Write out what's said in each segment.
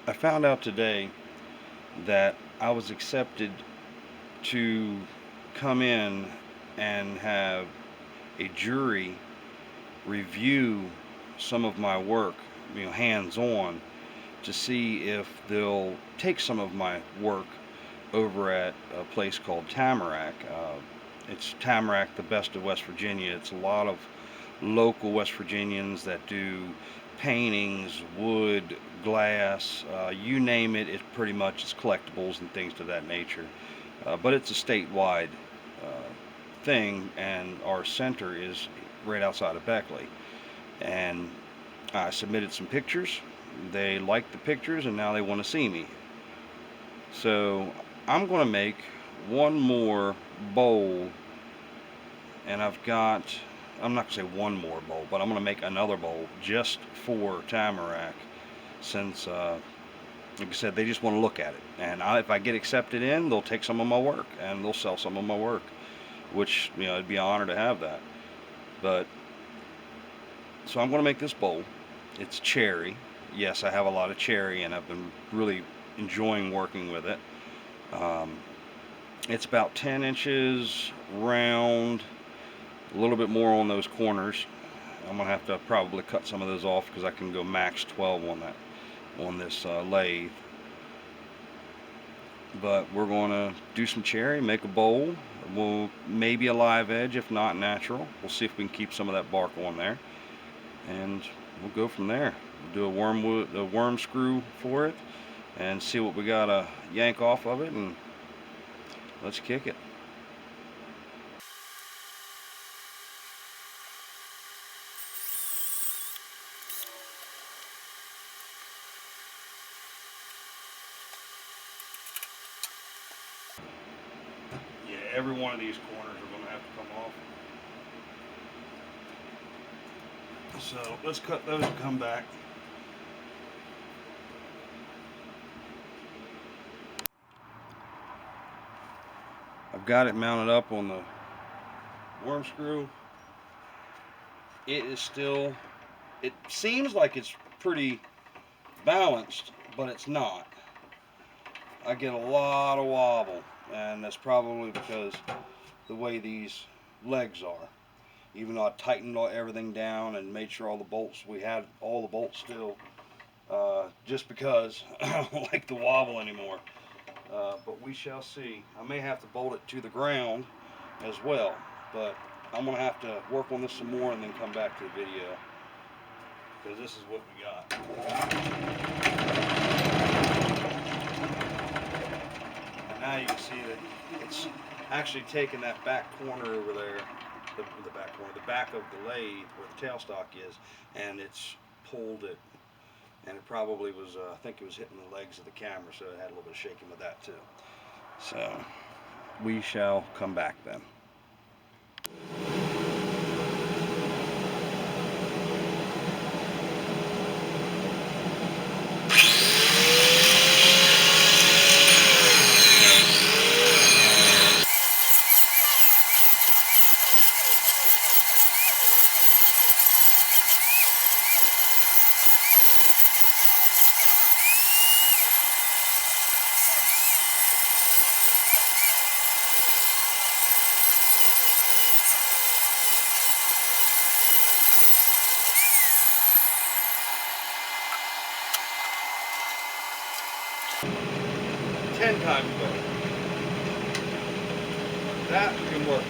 I found out today that I was accepted to come in and have a jury review some of my work, hands on, to see if they'll take some of my work over at a place called Tamarack. It's Tamarack, the best of West Virginia. It's a lot of local West Virginians that do paintings, wood, glass, you name it. It pretty much is collectibles and things to that nature. But it's a statewide thing, and our center is right outside of Beckley. And I submitted some pictures. They liked the pictures, and now they want to see me. So I'm going to make one more bowl, and I'm not going to say one more bowl, but I'm going to make another bowl just for Tamarack, since, like I said, they just want to look at it. And if I get accepted in, they'll take some of my work, and they'll sell some of my work, which, it'd be an honor to have that. But, so I'm going to make this bowl. It's cherry. Yes, I have a lot of cherry, and I've been really enjoying working with it. Um, it's about 10 inches round, a little bit more on those corners. I'm gonna have to probably cut some of those off because I can go max 12 on this lathe. But we're gonna do some cherry, make a bowl. We'll maybe a live edge, if not natural. We'll see if we can keep some of that bark on there, and we'll go from there. We'll do a worm screw for it, and see what we gotta yank off of it, and let's kick it. Yeah, every one of these corners are going to have to come off. So let's cut those and come back. I've got it mounted up on the worm screw. It is still, it seems like it's pretty balanced, but it's not. I get a lot of wobble, and that's probably because the way these legs are. Even though I tightened everything down and made sure we had all the bolts still, just because I don't like the wobble anymore. But we shall see. I may have to bolt it to the ground as well, but I'm going to have to work on this some more and then come back to the video, because this is what we got. And now you can see that it's actually taken that back corner over there, the back of the lathe where the tailstock is, and it's pulled it. And it probably was, I think it was hitting the legs of the camera, so it had a little bit of shaking with that too. So we shall come back then. 10 times better. That can work.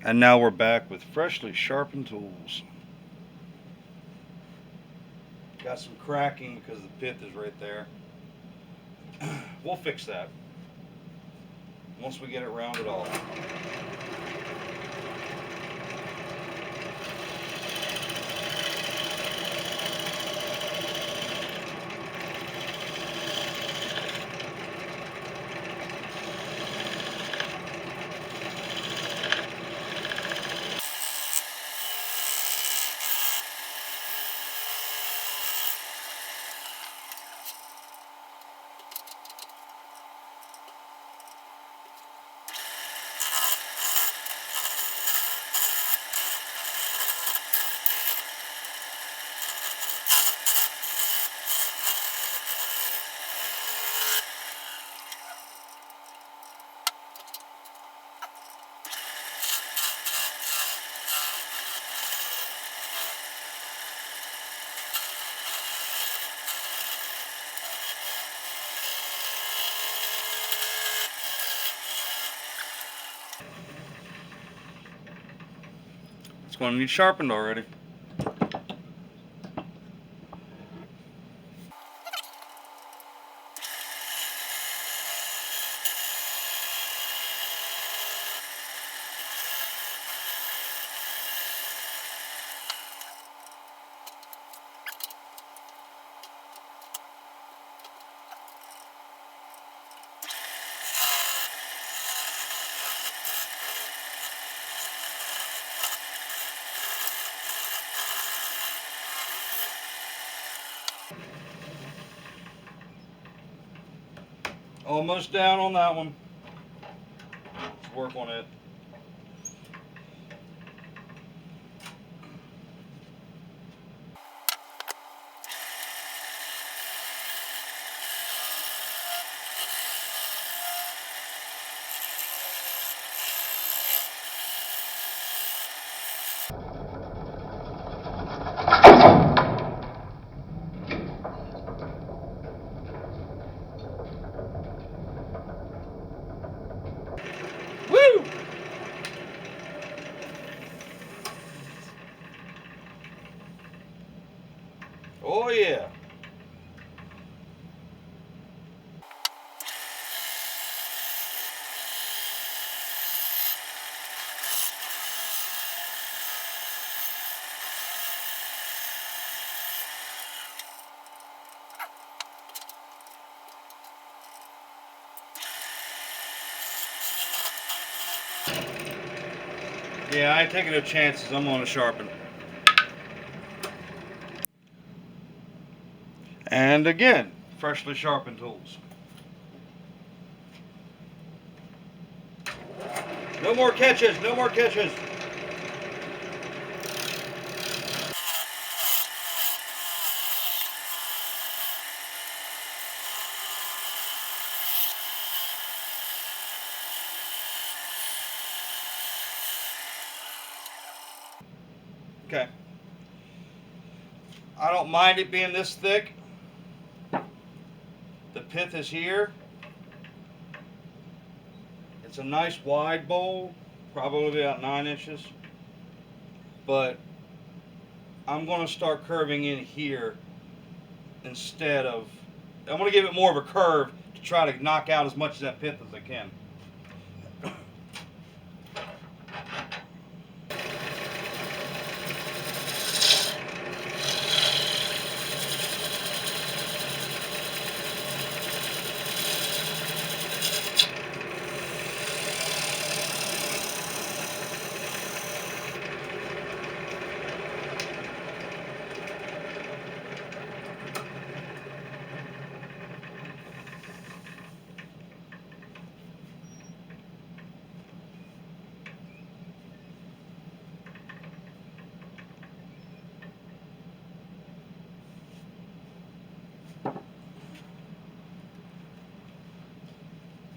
And now we're back with freshly sharpened tools. Got some cracking because the pith is right there. We'll fix that once we get it rounded off. It's going to need sharpened already. Almost down on that one. Let's work on it. Woo! Oh yeah. Yeah, I ain't taking no chances. I'm going to sharpen. And again, freshly sharpened tools. No more catches, no more catches. Okay. I don't mind it being this thick. The pith is here. It's a nice wide bowl, probably about 9 inches. But I'm going to start curving in here instead of, I'm going to give it more of a curve to try to knock out as much of that pith as I can.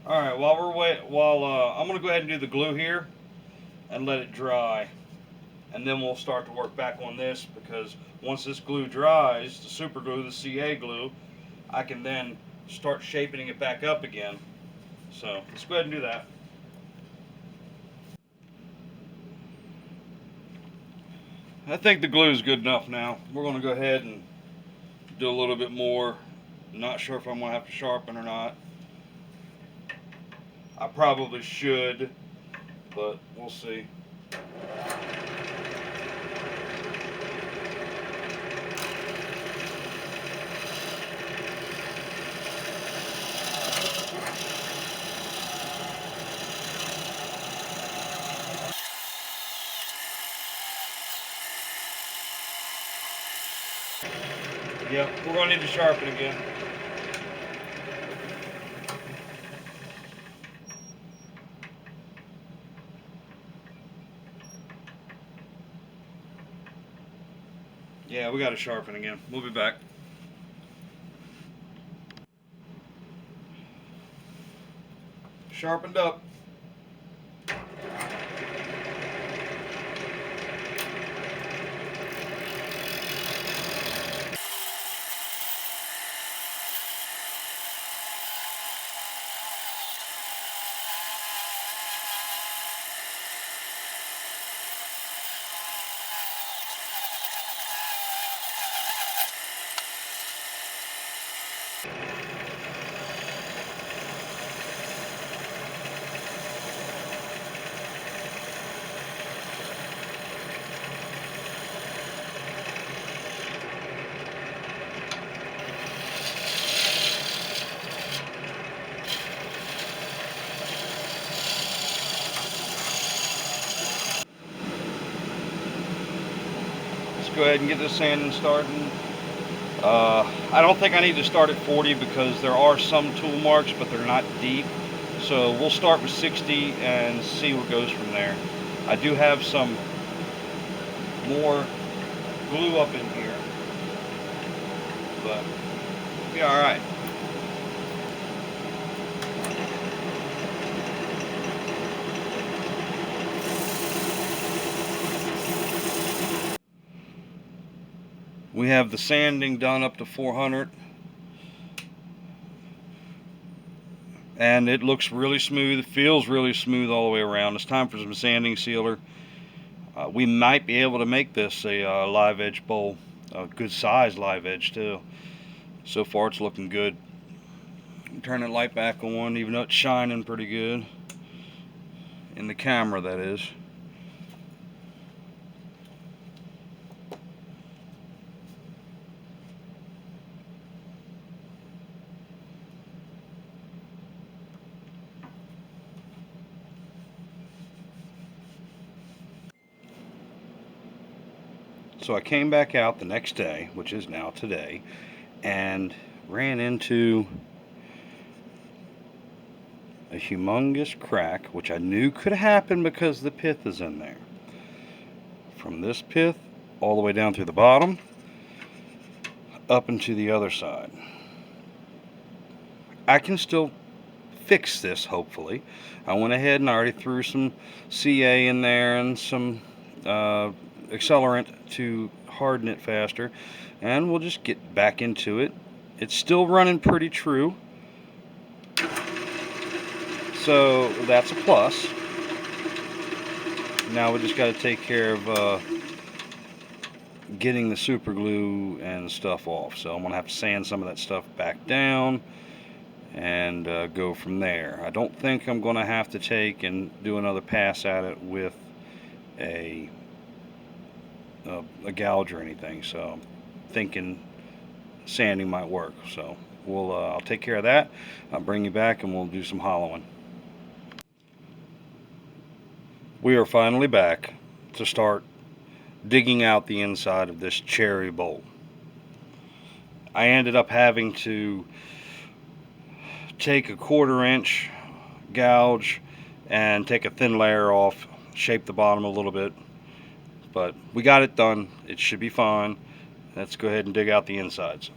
All right, I'm going to go ahead and do the glue here and let it dry. And then we'll start to work back on this, because once this glue dries, the super glue, the CA glue, I can then start shaping it back up again. So let's go ahead and do that. I think the glue is good enough now. We're going to go ahead and do a little bit more. Not sure if I'm going to have to sharpen or not. I probably should, but we'll see. Yep, we're going to need to sharpen again. Yeah, we got to sharpen again. We'll be back. Sharpened up. Let's go ahead and get this sanding started. I don't think I need to start at 40 because there are some tool marks, but they're not deep. So we'll start with 60 and see what goes from there. I do have some more glue up in here, but we'll be all right. We have the sanding done up to 400. And it looks really smooth. It feels really smooth all the way around. It's time for some sanding sealer. We might be able to make this a live edge bowl, a good size live edge too. So far it's looking good. Turn the light back on, even though it's shining pretty good. In the camera, that is. So I came back out the next day, which is now today, and ran into a humongous crack, which I knew could happen because the pith is in there. From this pith all the way down through the bottom, up into the other side. I can still fix this, hopefully. I went ahead and already threw some CA in there and some accelerant to harden it faster, and we'll just get back into it. It's still running pretty true, so that's a plus. Now we just got to take care of getting the super glue and stuff off, so I'm gonna have to sand some of that stuff back down and go from there. I don't think I'm gonna have to take and do another pass at it with a gouge or anything, so I'm thinking sanding might work. So I'll take care of that. I'll bring you back and we'll do some hollowing. We are finally back to start digging out the inside of this cherry bowl. I ended up having to take a 1/4 inch gouge and take a thin layer off, shape the bottom a little bit, but we got it done. It should be fine. Let's go ahead and dig out the insides.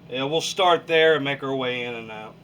Yeah, we'll start there and make our way in and out.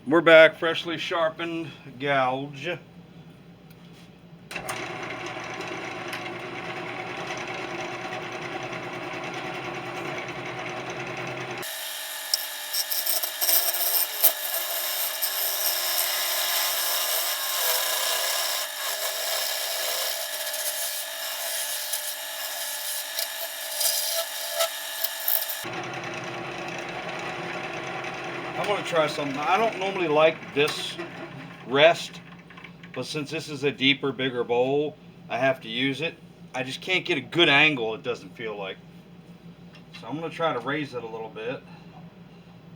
We're back, freshly sharpened gouge. I want to try something. I don't normally like this rest, but since this is a deeper, bigger bowl, I have to use it. I just can't get a good angle, it doesn't feel like. So I'm going to try to raise it a little bit.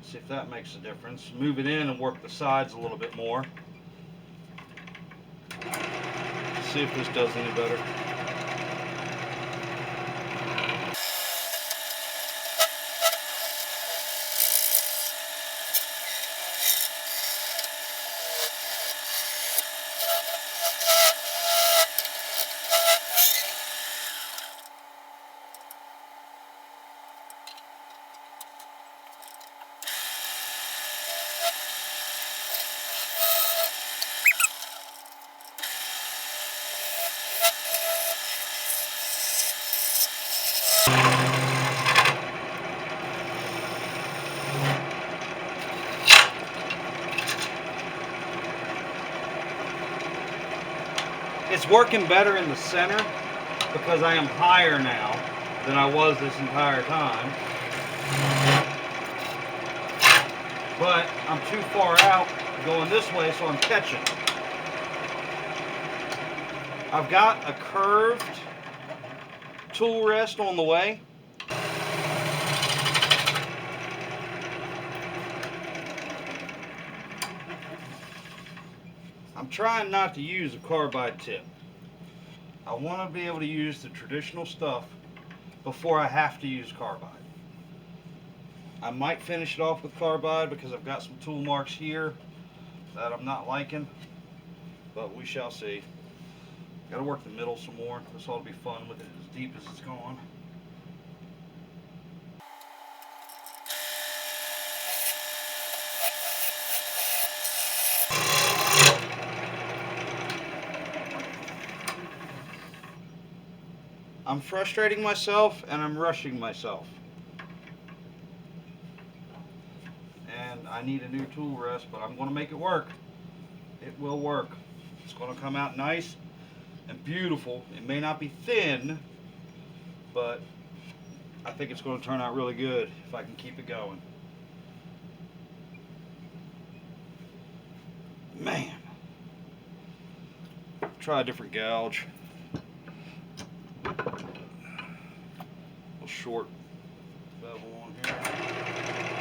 See if that makes a difference. Move it in and work the sides a little bit more. See if this does any better. It's working better in the center because I am higher now than I was this entire time. But I'm too far out going this way, so I'm catching. I've got a curved tool rest on the way. I'm trying not to use a carbide tip. I want to be able to use the traditional stuff before I have to use carbide. I might finish it off with carbide because I've got some tool marks here that I'm not liking, but we shall see. Got to work the middle some more. This ought to be fun with it as deep as it's going. I'm frustrating myself and I'm rushing myself. And I need a new tool rest, but I'm going to make it work. It will work. It's going to come out nice and beautiful. It may not be thin, but I think it's going to turn out really good if I can keep it going. Man. Try a different gouge. A little short bevel on here.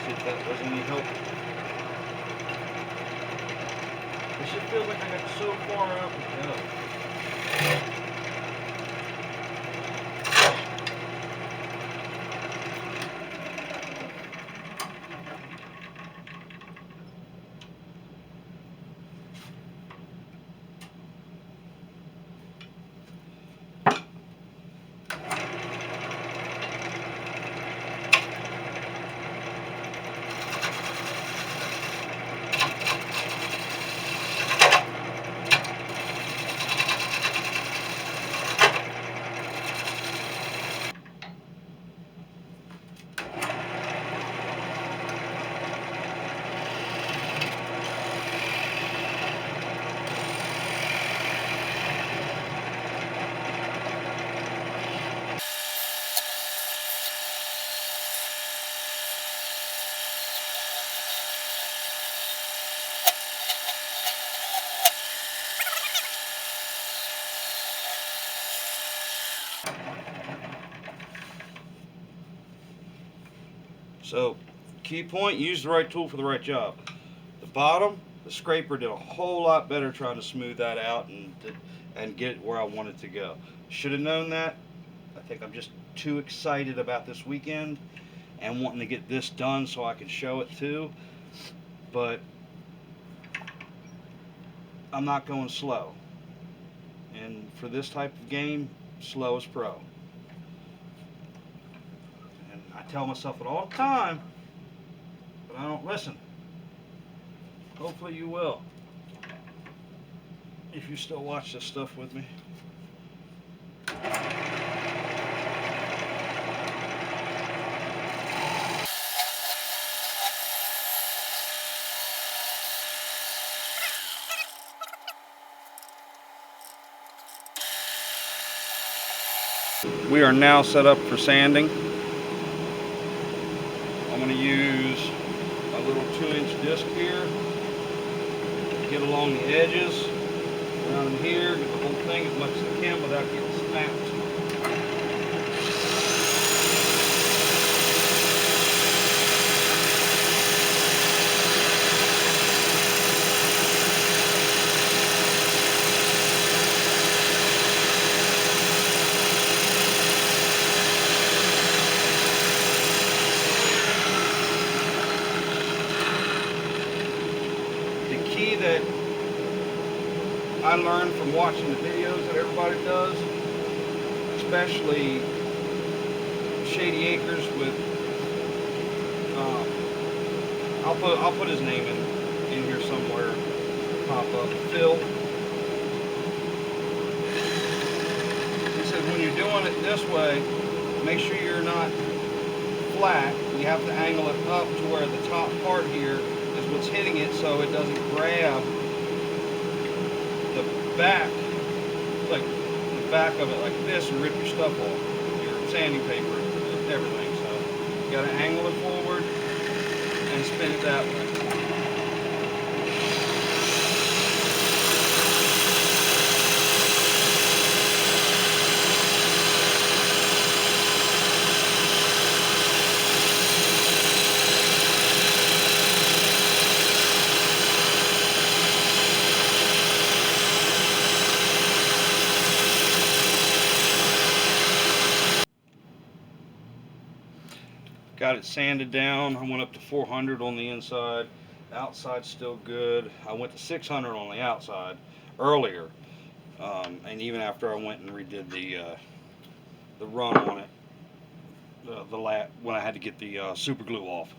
See if that does any help. It just feels like I got so far out to go. So, key point, use the right tool for the right job. The bottom, the scraper did a whole lot better trying to smooth that out and get it where I want it to go. Should have known that. I think I'm just too excited about this weekend and wanting to get this done so I can show it too. But I'm not going slow. And for this type of game, slow is pro. I tell myself it all the time, but I don't listen. Hopefully you will, if you still watch this stuff with me. We are now set up for sanding. I'm going to use a little 2-inch disc here, get along the edges, around in here, get the whole thing as much as I can without getting snapped. The key that I learned from watching the videos that everybody does, especially Shady Acres with, I'll put his name in here somewhere, pop up, Phil. He says when you're doing it this way, make sure you're not flat. You have to angle it up to where the top part here is what's hitting it, so it doesn't grab the back, like the back of it like this, and rip your stuff off, your sanding paper, everything. So you got to angle it forward and spin it that way. Got it sanded down. I went up to 400 on the inside. The outside's still good. I went to 600 on the outside earlier, and even after I went and redid the run on it, when I had to get the super glue off.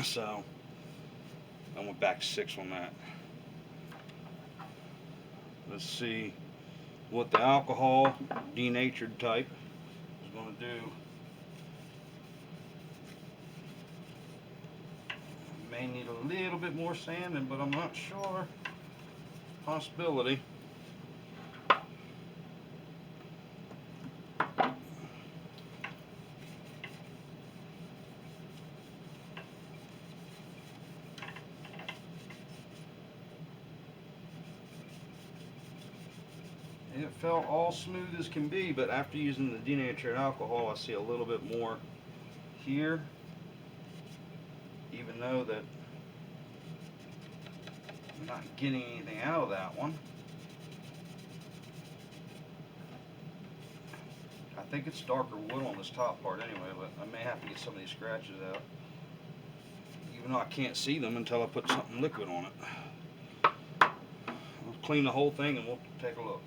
So I went back to 6 on that. Let's see what the alcohol denatured type is going to do. May need a little bit more sanding, but I'm not sure. Possibility. It felt all smooth as can be, but after using the denatured alcohol, I see a little bit more here, even though that I'm not getting anything out of that one. I think it's darker wood on this top part anyway, but I may have to get some of these scratches out, even though I can't see them until I put something liquid on it. I'll clean the whole thing and we'll take a look.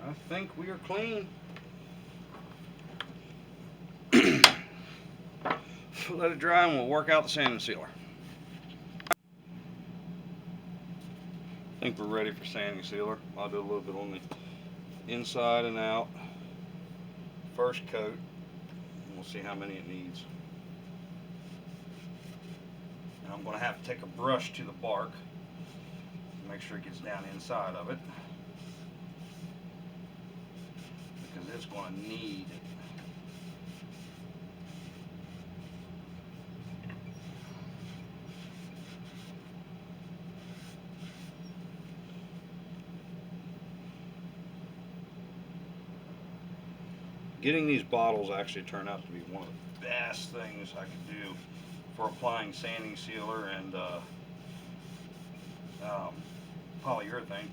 I think we are clean. Let it dry and we'll work out the sanding sealer. I think we're ready for sanding sealer. I'll do a little bit on the inside and out. First coat, and we'll see how many it needs. And I'm going to have to take a brush to the bark, make sure it gets down inside of it, because it's going to need it. Getting these bottles actually turned out to be one of the best things I could do for applying sanding sealer and polyurethane.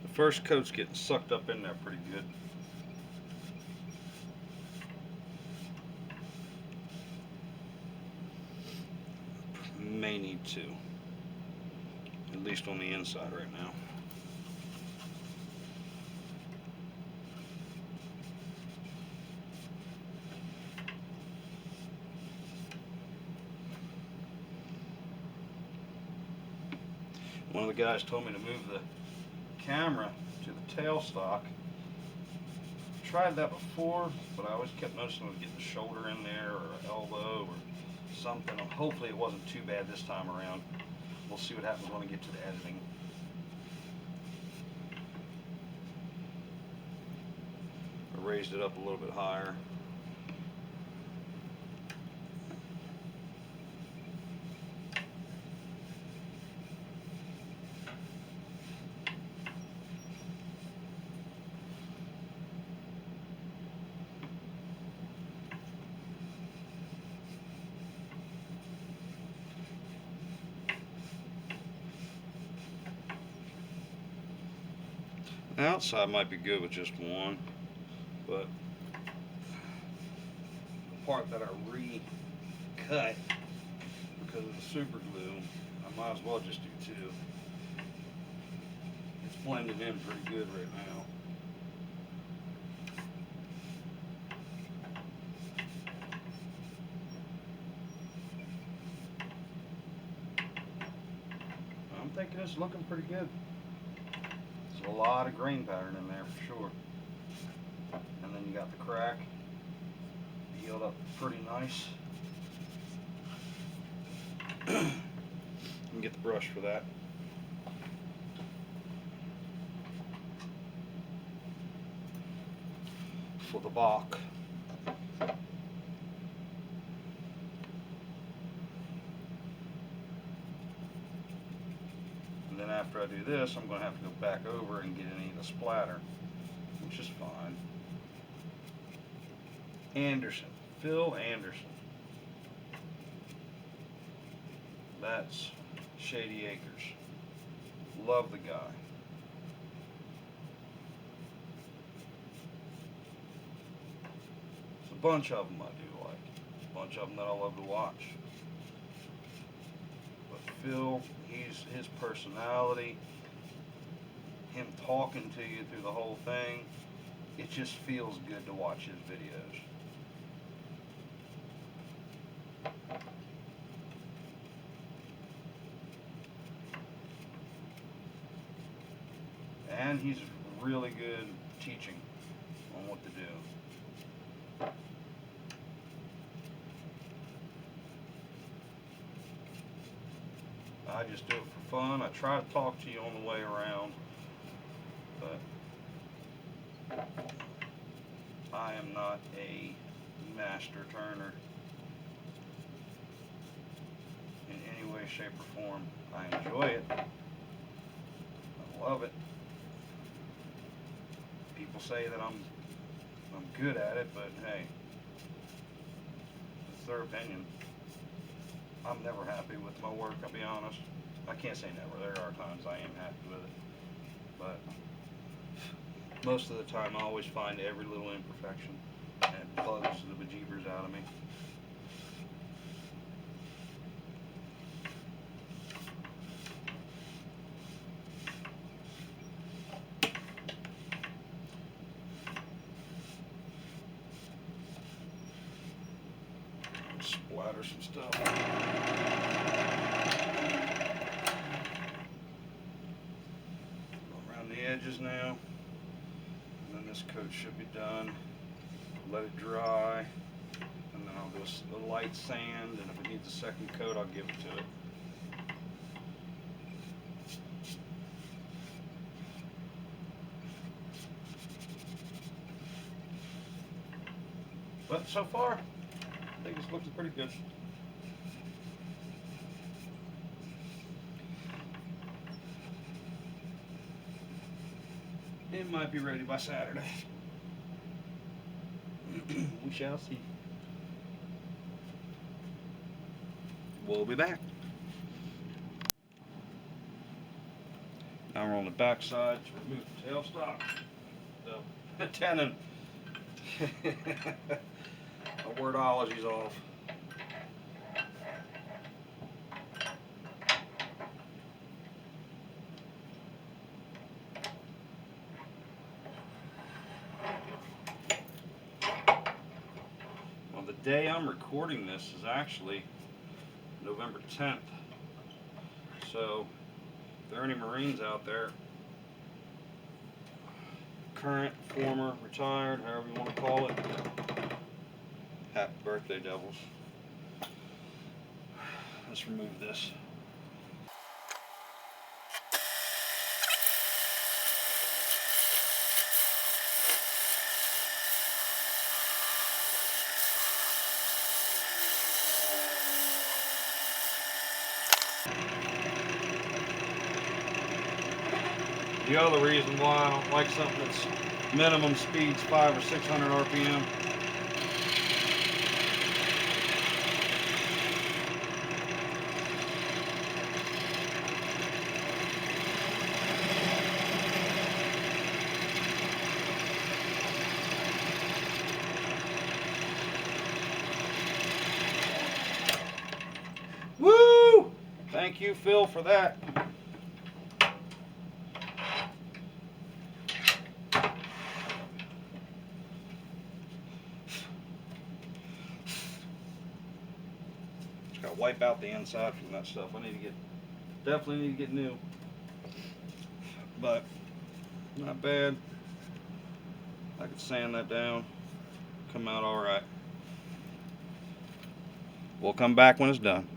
The first coat's getting sucked up in there pretty good. May need to, at least on the inside right now. One of the guys told me to move the camera to the tailstock. Tried that before, but I always kept noticing I was getting the shoulder in there or an elbow or something. Hopefully it wasn't too bad this time around. We'll see what happens when I get to the editing. I raised it up a little bit higher. The outside might be good with just one, but the part that I recut because of the super glue, I might as well just do two. It's blended in pretty good right now. I'm thinking it's looking pretty good. There's a lot of grain pattern in there for sure. And then you got the crack healed up pretty nice. You can get the brush for that. For the back. And then after I do this, I'm going to have to go back over and get any of the splatter, which is fine. Anderson, Phil Anderson. That's Shady Acres. Love the guy. There's a bunch of them I do like. A bunch of them that I love to watch. But Phil, his personality, him talking to you through the whole thing, it just feels good to watch his videos. And he's really good teaching on what to do. I just do it for fun. I try to talk to you on the way around, but I am not a master turner in any way, shape, or form. I enjoy it. I love it. People say that I'm good at it, but hey, it's their opinion. I'm never happy with my work, I'll be honest. I can't say never. There are times I am happy with it. But most of the time I always find every little imperfection and it bugs the bejeebers out of me. Splatter some stuff. Around the edges now. And then this coat should be done. Let it dry. And then I'll do a light sand, and if it needs a second coat, I'll give it to it. But so far, I think it's looking pretty good. It might be ready by Saturday. We shall see. We'll be back. Now we're on the back side to remove the tailstock. The tenon. My wordology's off. Well, the day I'm recording this is actually November 10th. So If there are any Marines out there, current, former, retired, however you want to call it, happy birthday, devils. Let's remove this. The other reason why I don't like something that's minimum speed's 500 or 600 RPM. Woo! Thank you, Phil, for that. Just gotta wipe out the inside from that stuff. Definitely need to get new. But not bad. I could sand that down, come out all right. We'll come back when it's done.